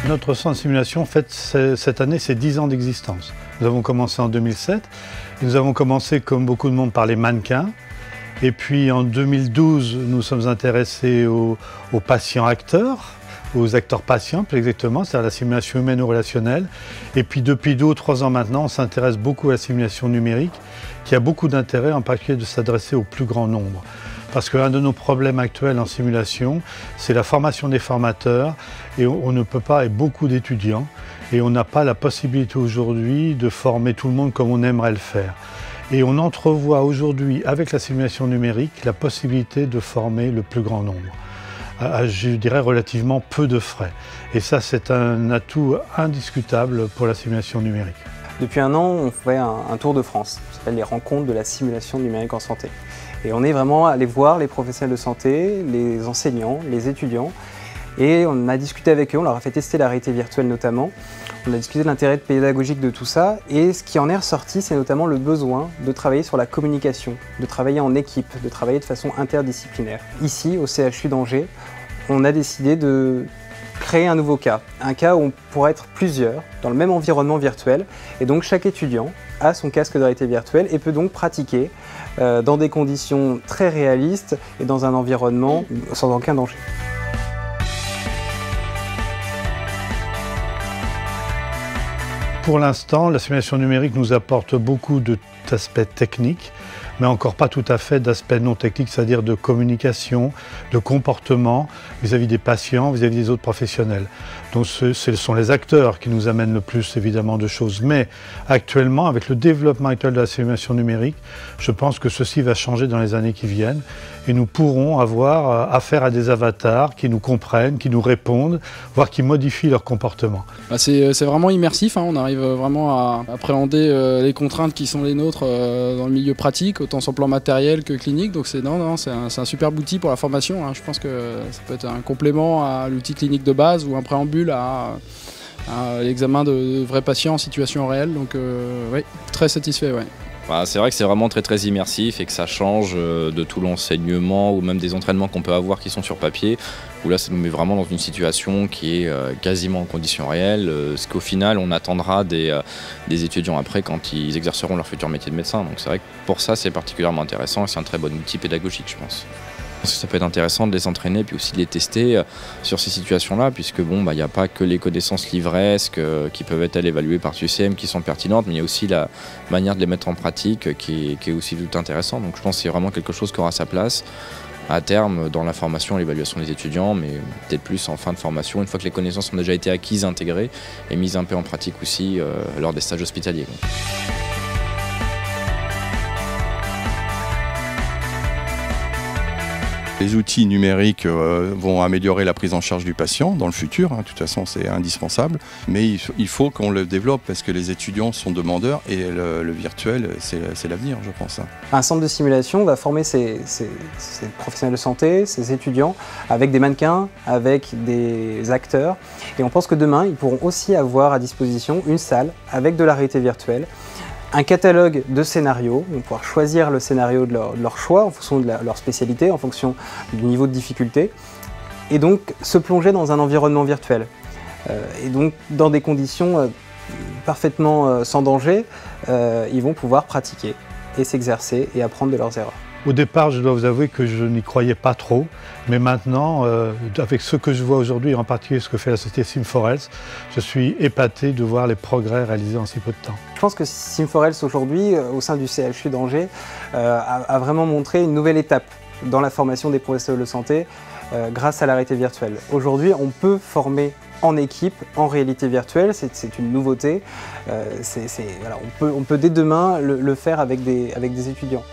Notre centre de simulation fête cette année ses 10 ans d'existence. Nous avons commencé en 2007. Nous avons commencé, comme beaucoup de monde, par les mannequins. Et puis en 2012, nous sommes intéressés aux patients-acteurs, aux acteurs-patients plus exactement, c'est-à-dire la simulation humaine ou relationnelle. Et puis depuis 2 ou 3 ans maintenant, on s'intéresse beaucoup à la simulation numérique, qui a beaucoup d'intérêt, en particulier de s'adresser au plus grand nombre. Parce qu'un de nos problèmes actuels en simulation, c'est la formation des formateurs, et on ne peut pas, et beaucoup d'étudiants, et on n'a pas la possibilité aujourd'hui de former tout le monde comme on aimerait le faire. Et on entrevoit aujourd'hui, avec la simulation numérique, la possibilité de former le plus grand nombre, à, je dirais, relativement peu de frais. Et ça, c'est un atout indiscutable pour la simulation numérique. Depuis 1 an, on fait un tour de France, ça s'appelle les rencontres de la simulation numérique en santé. Et on est vraiment allé voir les professionnels de santé, les enseignants, les étudiants, et on a discuté avec eux, on leur a fait tester la réalité virtuelle notamment. On a discuté de l'intérêt pédagogique de tout ça, et ce qui en est ressorti, c'est notamment le besoin de travailler sur la communication, de travailler en équipe, de travailler de façon interdisciplinaire. Ici, au CHU d'Angers, on a décidé de créer un nouveau cas, un cas où on pourrait être plusieurs dans le même environnement virtuel, et donc chaque étudiant a son casque de réalité virtuelle et peut donc pratiquer dans des conditions très réalistes et dans un environnement sans aucun danger. Pour l'instant, la simulation numérique nous apporte beaucoup d'aspects techniques, mais encore pas tout à fait d'aspects non techniques, c'est-à-dire de communication, de comportement vis-à-vis des patients, vis-à-vis des autres professionnels. Donc ce sont les acteurs qui nous amènent le plus évidemment de choses. Mais actuellement, avec le développement actuel de la simulation numérique, je pense que ceci va changer dans les années qui viennent et nous pourrons avoir affaire à des avatars qui nous comprennent, qui nous répondent, voire qui modifient leur comportement. C'est vraiment immersif, hein. On arrive vraiment à appréhender les contraintes qui sont les nôtres dans le milieu pratique, autant sur le plan matériel que clinique. Donc c'est un superbe outil pour la formation, hein. Je pense que ça peut être un complément à l'outil clinique de base ou un préambule à l'examen de vrais patients en situation réelle. Donc oui, très satisfait. Ouais. Bah, c'est vrai que c'est vraiment très immersif et que ça change de tout l'enseignement ou même des entraînements qu'on peut avoir qui sont sur papier, où là ça nous met vraiment dans une situation qui est quasiment en conditions réelles, ce qu'au final on attendra des étudiants après quand ils exerceront leur futur métier de médecin. Donc c'est vrai que pour ça c'est particulièrement intéressant et c'est un très bon outil pédagogique, je pense. Ça peut être intéressant de les entraîner puis aussi de les tester sur ces situations-là, puisque bon, il n'y a pas que les connaissances livresques qui peuvent être évaluées par SUCM qui sont pertinentes, mais il y a aussi la manière de les mettre en pratique qui est aussi tout intéressant. Donc je pense que c'est vraiment quelque chose qui aura sa place à terme dans la formation et l'évaluation des étudiants, mais peut-être plus en fin de formation, une fois que les connaissances ont déjà été acquises, intégrées et mises un peu en pratique aussi lors des stages hospitaliers. Les outils numériques vont améliorer la prise en charge du patient dans le futur, hein, de toute façon c'est indispensable, mais il faut qu'on le développe parce que les étudiants sont demandeurs et le virtuel c'est l'avenir, je pense. Un centre de simulation va former ces professionnels de santé, ces étudiants, avec des mannequins, avec des acteurs, et on pense que demain ils pourront aussi avoir à disposition une salle avec de la réalité virtuelle, un catalogue de scénarios, ils vont pouvoir choisir le scénario de leur choix en fonction de leur spécialité, en fonction du niveau de difficulté, et donc se plonger dans un environnement virtuel. Et donc dans des conditions parfaitement sans danger, ils vont pouvoir pratiquer et s'exercer et apprendre de leurs erreurs. Au départ, je dois vous avouer que je n'y croyais pas trop, mais maintenant, avec ce que je vois aujourd'hui, en particulier ce que fait la société Sim4Health, je suis épaté de voir les progrès réalisés en si peu de temps. Je pense que Sim4Health aujourd'hui, au sein du CHU d'Angers, a vraiment montré une nouvelle étape dans la formation des professionnels de santé grâce à la réalité virtuelle. Aujourd'hui, on peut former en équipe, en réalité virtuelle, c'est une nouveauté. Voilà, on peut dès demain le faire avec des étudiants.